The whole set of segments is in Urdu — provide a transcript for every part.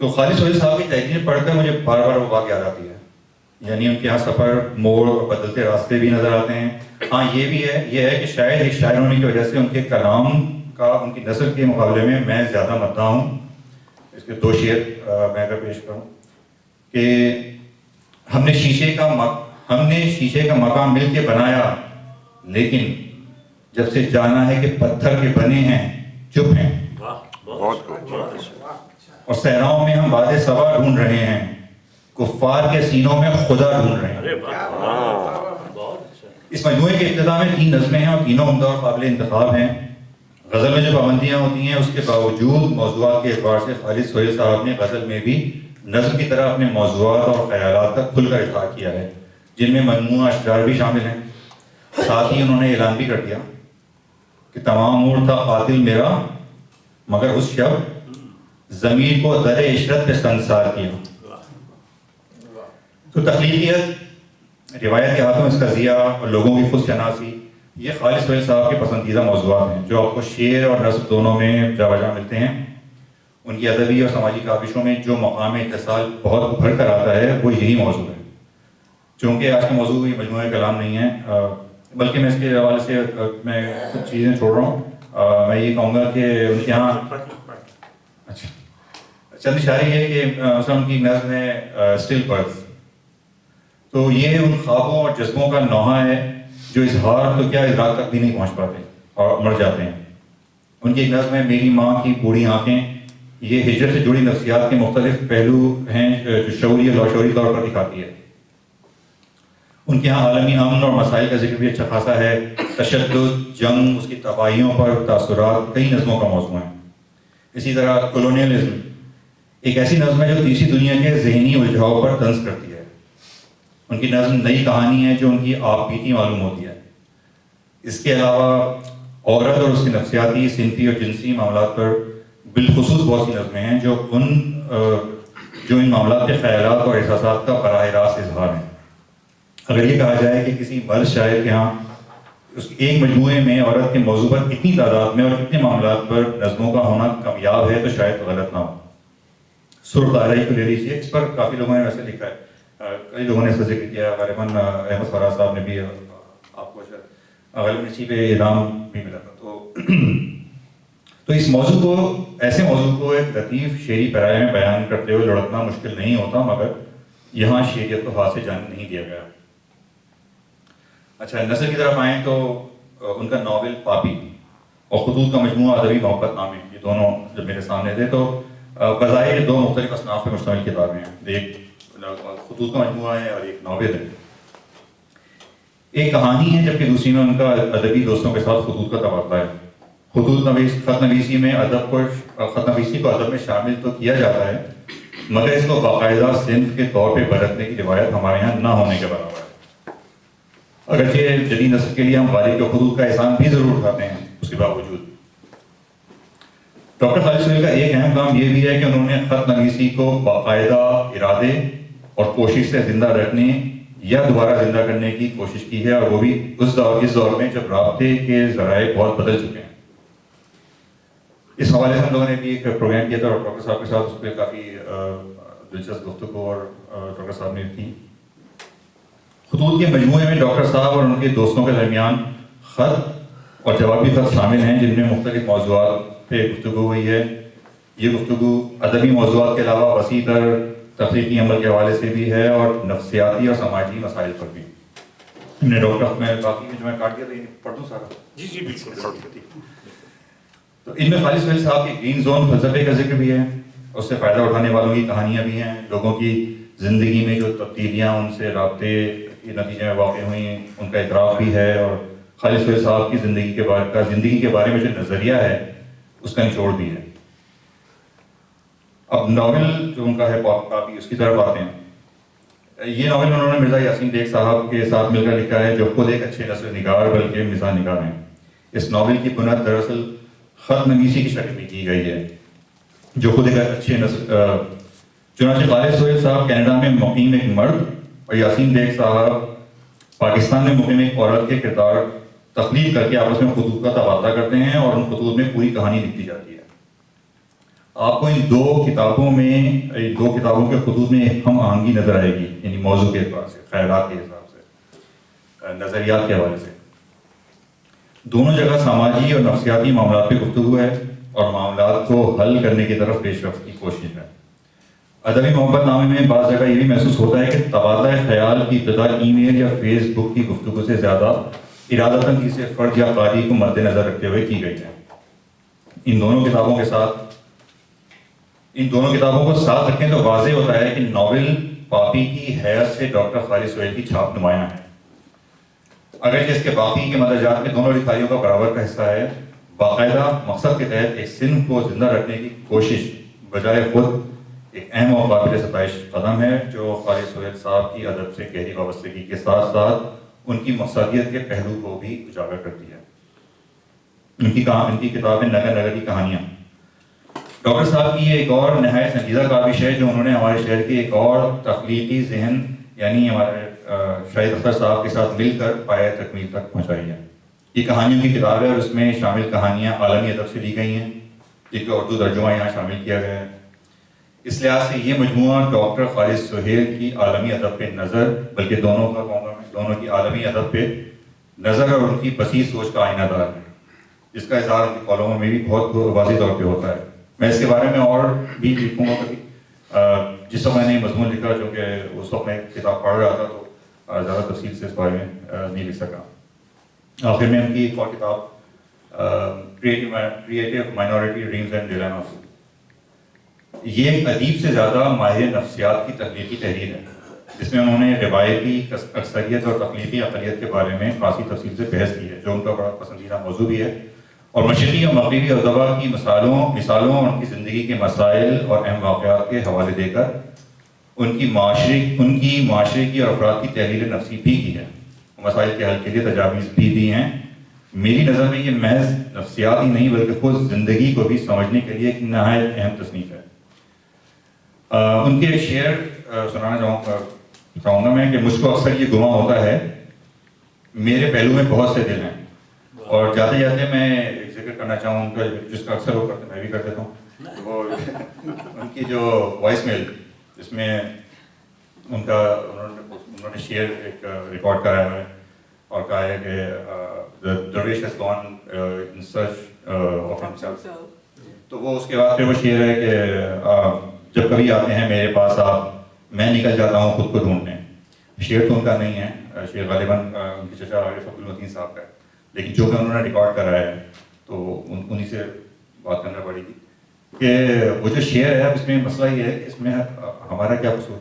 تو خالد سہیل صاحب کی تحریر پڑھ کر مجھے بار بار وہ بات یاد آتی ہے. یعنی ان کے یہاں سفر، موڑ اور بدلتے راستے بھی نظر آتے ہیں. ہاں یہ ہے کہ شاید ایک شاعر ہونے کی وجہ سے ان کے کلام کا ان کی نثر کے مقابلے میں زیادہ مداح ہوں. اس کے 2 شعر میں اگر پیش کروں کہ ہم نے شیشے کا مقام مل کے بنایا، لیکن جب سے جانا ہے کہ پتھر کے بنے ہیں چپ ہیں. اور صحراؤں میں ہم باد صبا ڈھونڈ رہے ہیں، کفار کے سینوں میں خدا ڈھونڈ رہے ہیں. اس مجموعے کے ابتدا میں 3 نظمیں ہیں اور تینوں عمدہ اور قابل انتخاب ہیں. غزل میں جو پابندیاں ہوتی ہیں اس کے باوجود موضوعات کے اعتبار سے خالد سہیل صاحب نے غزل میں بھی نظم کی طرح اپنے موضوعات اور خیالات کا کھل کر اظہار کیا ہے، جن میں مجموعہ اشعار بھی شامل ہیں. ساتھ ہی انہوں نے اعلان بھی کر دیا کہ تمام عمر تھا قاتل میرا، مگر اس شب ضمیر کو در عشرت پہ سنسار کیا. تو تخلیقیت، روایت کے ہاتھوں اسقضیہ اور لوگوں کی خود شناسی، یہ خالد سہیل صاحب کے پسندیدہ موضوعات ہیں جو آپ کو شعر اور نثر دونوں میں جا بجا ملتے ہیں. ان کی ادبی اور سماجی کاوشوں میں جو مقام اتصال بہت ابھر کر آتا ہے وہ یہی موضوع ہے. چونکہ آج کا موضوع یہ مجموعہ کلام نہیں ہے، بلکہ میں اس کے حوالے سے میں کچھ چیزیں چھوڑ رہا ہوں. میں یہ کہوں گا کہ ان کے یہاں اچھا چند اشارے ہے کہ مثلا ان کی نظم ہے اسٹل برتھ، تو یہ ان خوابوں اور جذبوں کا نوحہ ہے جو اظہار تو کیا ادراک تک بھی نہیں پہنچ پاتے اور مر جاتے ہیں. ان کی ایک نظم ہے میری ماں کی بوڑھی آنکھیں. یہ ہجرت سے جڑی نفسیات کے مختلف پہلو ہیں جو شعوری اور لاشعوری طور پر دکھاتی ہے. ان کے یہاں عالمی امن اور مسائل کا ذکر بھی اچھا خاصا ہے. تشدد، جنگ، اس کی تباہیوں پر تاثرات کئی نظموں کا موضوع ہیں. اسی طرح کولونیلزم ایک ایسی نظم ہے جو تیسری دنیا کے ذہنی الجھاؤ پر طنز کرتی ہے. ان کی نظم نئی کہانی ہے جو ان کی آپ بیتی معلوم ہوتی ہے. اس کے علاوہ عورت اور اس کے نفسیاتی، صنفی اور جنسی معاملات پر بالخصوص بہت سی نظمیں ہیں جو ان معاملات کے خیالات اور احساسات کا براہ راست اظہار ہیں. اگر یہ کہا جائے کہ کسی مرد شاعر کے ہاں اس ایک مجموعے میں عورت کے موضوع پر اتنی تعداد میں اور اتنے معاملات پر نظموں کا ہونا کامیاب ہے تو شاید غلط نہ ہو. سرخ دائرہ کو لے لیجیے، اس پر کافی لوگوں نے ویسے لکھا ہے، کئی لوگوں نے اس کا ذکر کیا. غالباً احمد فراز صاحب نے بھی آپ کو غالباً اسی پہ انعام بھی ملا تھا. تو اس موضوع کو، ایسے موضوع کو ایک لطیف شعری پیرائے میں بیان کرتے ہوئے لڑکنا مشکل نہیں ہوتا، مگر یہاں شعریت کو ہاتھ سے جانے نہیں دیا گیا. اچھا، نثر کی طرف آئیں تو ان کا ناول پاپی اور خطوط کا مجموعہ ادبی محبت نامے، یہ دونوں جب میرے سامنے تھے تو بظاہر 2 مختلف اصناف پہ مشتمل کتابیں ہیں. ایک خطوط کا مجموعہ ہے اور ایک ناول ہے. ایک کہانی ہے جبکہ دوسری میں ان کا ادبی دوستوں کے ساتھ خطوط کا تبادلہ ہے. خط نویسی میں خط نویسی کو ادب میں شامل تو کیا جاتا ہے، مگر اس کو باقاعدہ صنف کے طور پہ برتنے کی روایت ہمارے یہاں نہ ہونے کے برابر ہے. اگرچہ جدید نسل کے لیے ہم غالب کے خطوط کا احسان بھی ضرور اٹھاتے ہیں، اس کے باوجود ڈاکٹر خالد سہیل کا ایک اہم کام یہ بھی ہے کہ انہوں نے خط نویسی کو باقاعدہ ارادے اور کوشش سے زندہ رکھنے یا دوبارہ زندہ کرنے کی کوشش کی ہے، اور وہ بھی اس دور میں جب رابطے کے ذرائع بہت بدل چکے ہیں. اس حوالے سے ہم لوگوں نے بھی ایک پروگرام کیا تھا اور ڈاکٹر صاحب کے ساتھ، اس پہ کافی دلچسپ گفتگو اور ڈاکٹر صاحب نے کی. خطوط کے مجموعے میں ڈاکٹر صاحب اور ان کے دوستوں کے درمیان خط اور جوابی خط شامل ہیں جن میں مختلف موضوعات پہ گفتگو ہوئی ہے. یہ گفتگو ادبی موضوعات کے علاوہ وسیع تر تخلیقی عمل کے حوالے سے بھی ہے اور نفسیاتی اور سماجی مسائل پر بھی. ہم نے ڈاکٹر میں باقی میں جو میں کاٹ دیا تھا پڑھ دوں سارا؟ جی بالکل. تو ان میں خالد سہیل صاحب کے گرین زون فلسفے کا ذکر بھی ہے، اس سے فائدہ اٹھانے والوں کی کہانیاں بھی ہیں. لوگوں کی زندگی میں جو تبدیلیاں ان سے رابطے کے نتیجے میں واقع ہوئی ہیں ان کا اعتراف بھی ہے، اور خالد سہیل صاحب کی زندگی کے بارے میں جو نظریہ ہے اس کا نچوڑ بھی ہے. اب ناول جو ان کا ہے پاپی، اس کی طرف آتے ہیں. یہ ناول انہوں نے مرزا یاسین بیگ صاحب کے ساتھ مل کر لکھا ہے جو خود ایک اچھے نثر نگار بلکہ مزاح نگار ہیں. اس ناول کی بنیاد دراصل خط نویسی کی شکل میں کی گئی ہے جو خود ایک اچھے نثر. چنانچہ خالد سہیل صاحب کینیڈا میں مقیم ایک مرد اور یاسین بیگ صاحب پاکستان میں مقیم ایک عورت کے کردار تخلیق کر کے آپس میں خطوط کا تبادلہ کرتے ہیں اور ان خطوط میں پوری کہانی لکھی جاتی ہے. آپ کو ان دو کتابوں کے خطوط میں ہم آہنگی نظر آئے گی، یعنی موضوع کے اعتبار سے، خیالات کے حساب سے، نظریات کے حوالے سے۔ دونوں جگہ سماجی اور نفسیاتی معاملات پہ گفتگو ہے اور معاملات کو حل کرنے کی طرف پیش رفت کی کوشش ہے۔ ادبی محبت نامے میں بعض جگہ یہ بھی محسوس ہوتا ہے کہ تبادلہ خیال کی ابتدا ای میل یا فیس بک کی گفتگو سے زیادہ ارادتاً کسی فرد یا قاری کو مد نظر رکھتے ہوئے کی گئی ہے۔ ان دونوں کتابوں کو ساتھ رکھیں تو واضح ہوتا ہے کہ ناول پاپی کی حیثیت سے ڈاکٹر خالد سہیل کی چھاپ نمایاں ہے۔ اگرچہ اس کے باقی کے مدرجات میں دونوں لکھائیوں کا برابر کا حصہ ہے، باقاعدہ مقصد کے تحت ایک صنف کو زندہ رکھنے کی کوشش بجائے خود ایک اہم اور قابل ستائش قدم ہے جو خالد سہیل صاحب کی ادب سے گہری وابستگی کے ساتھ ساتھ ان کی مقصدیت کے پہلو کو بھی اجاگر کرتی ہے۔ ان کی کتابیں نگر نگر کی کہانیاں ڈاکٹر صاحب کی یہ ایک اور نہایت سنجیدہ کاوش ہے جو انہوں نے ہمارے شہر کے ایک اور تخلیقی ذہن یعنی ہمارے شاہد اختر صاحب کے ساتھ مل کر پایۂ تکمیل تک پہنچائی ہے۔ یہ کہانیوں کی کتاب ہے اور اس میں شامل کہانیاں عالمی ادب سے لی گئی ہیں، جن کا اردو ترجمہ یہاں شامل کیا گیا ہے۔ اس لحاظ سے یہ مجموعہ ڈاکٹر خالد سہیل کی عالمی ادب پہ نظر، بلکہ دونوں کی عالمی ادب پہ نظر اور ان کی وسیع سوچ کا آئینہ دار ہے، جس کا اظہار ان کے کالموں میں بھی بہت واضح طور پہ ہوتا ہے۔ میں اس کے بارے میں اور بھی لکھوں گا کبھی۔ جس وقت میں نے مضمون لکھا جو کہ اس وقت میں کتاب پڑھ رہا تھا تو زیادہ تفصیل سے اس بارے میں نہیں لکھ سکا۔ آخر میں ان کی ایک اور کتاب کریٹیو مائنورٹی ڈریمز اینڈ ڈیلیماز، یہ ایک ادیب سے زیادہ ماہر نفسیات کی تخلیقی تحریر ہے، جس میں انہوں نے روایتی اکثریت اور تخلیقی اقلیت کے بارے میں خاصی تفصیل سے بحث کی ہے، جو ان کا بڑا پسندیدہ موضوع بھی ہے، اور مشرقی اور مغربی ادبا کی مثالوں اور ان کی زندگی کے مسائل اور اہم واقعات کے حوالے دے کر ان کی معاشرے کی اور افراد کی تحلیل نفسی بھی کی ہے، مسائل کے حل کے لیے تجاویز بھی دی ہیں۔ میری نظر میں یہ محض نفسیات ہی نہیں بلکہ خود زندگی کو بھی سمجھنے کے لیے ایک نہایت اہم تصنیف ہے۔ ان کے ایک شعر سنانا چاہوں گا میں کہ مجھ کو اکثر یہ گمان ہوتا ہے میرے پہلو میں بہت سے دل ہیں، اور جاتے جاتے میں ایک ذکر کرنا چاہوں ان کا جس کا اکثر وہ کرتے میں بھی کر دیتا ہوں، وہ ان کی جو وائس میل جس میں انہوں نے شعر ایک ریکارڈ کرایا ہے اور کہا ہے کہ درویش has gone in search of himself۔ تو وہ اس کے بعد پھر وہ شعر ہے کہ جب کبھی آتے ہیں میرے پاس آپ، میں نکل جاتا ہوں خود کو ڈھونڈنے۔ شعر تو ان کا نہیں ہے، شعر غالباً ان کے چچا عارف عبدالمتین صاحب کا ہے، لیکن جو کہ انہوں نے ریکارڈ کرایا ہے تو انہی سے بات کرنا پڑے گی کہ وہ جو شعر ہے اس میں مسئلہ یہ ہے کہ اس میں ہمارا کیا قصور۔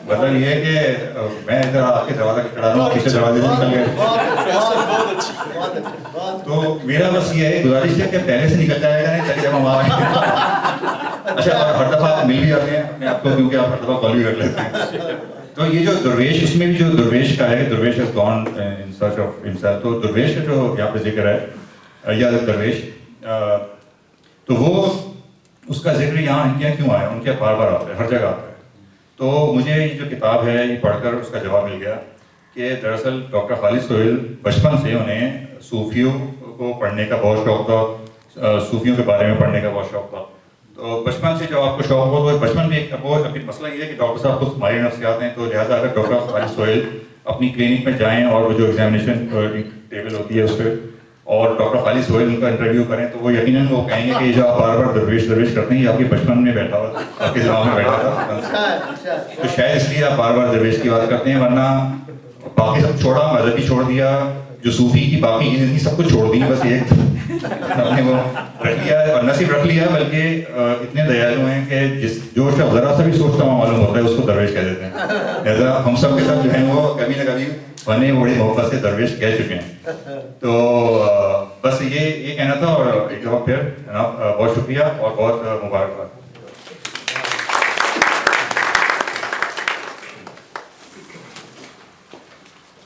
مطلب یہ ہے کہ میں ادھر آ کے دروازہ کھڑا رہا ہوں، پیچھے دروازے سے نکل گئے، تو میرا بس یہ ہے گزارش ہے کہ پہلے سے نکل جائے گا نہیں تاکہ جب ہم آئیں۔ اچھا ہر دفعہ آپ مل بھی جاتے ہیں اپنے آپ کو کیونکہ آپ ہر دفعہ کال بھی کر لیتے ہیں۔ تو یہ جو درویش، اس میں بھی جو درویش کا ہے، درویش has gone in search of himself، تو درویش کا جو یہاں پہ ذکر ہے یا درویش، تو وہ اس کا ذکر یہاں ان کے کیوں آیا، ان کے بار بار آتا ہے، ہر جگہ آتا ہے۔ تو مجھے یہ جو کتاب ہے یہ پڑھ کر اس کا جواب مل گیا کہ دراصل ڈاکٹر خالد سہیل بچپن سے انہیں صوفیوں کو پڑھنے کا بہت شوق تھا، صوفیوں کے بارے میں پڑھنے کا بہت شوق تھا۔ تو بچپن سے جو آپ کو شوق ہو تو بچپن میں ایک مسئلہ یہ ہے کہ ڈاکٹر صاحب خود ماہر نفسیات ہیں، تو لہٰذا اگر ڈاکٹر خالد سہیل اپنی کلینک میں جائیں اور وہ جو ایگزامینیشن ٹیبل ہوتی ہے اس پہ اور ڈاکٹر خالد سہیل ان کا انٹرویو کریں تو وہ یقیناً وہ کہیں گے کہ جو آپ بار بار درویش کرتے ہیں یہ آپ کے بچپن میں بیٹھا ہوا تھا، آپ کے دماغ میں بیٹھا تھا، تو شاید اس لیے آپ بار بار درویش کی بات کرتے ہیں، ورنہ باقی سب چھوڑا، مذہب بھی چھوڑ دیا، جو صوفی کی باقی کی زندگی سب کچھ چھوڑ دی، بس ایک ہم نے وہ رکھ لیا ہے، اور نہ صرف رکھ لیا بلکہ اتنے دیالو ہیں کہ جو شخص ذرا سا بھی سوچتا ہوا معلوم ہوتا ہے اس کو درویش کہہ دیتے ہیں۔ لہٰذا ہم سب کے ساتھ جو ہیں وہ کبھی نہ کبھی فنے بڑی محبت سے درویش کہہ چکے ہیں۔ تو بس یہ کہنا تھا، اور ایک دفعہ پھر جناب بہت شکریہ اور بہت مبارکباد۔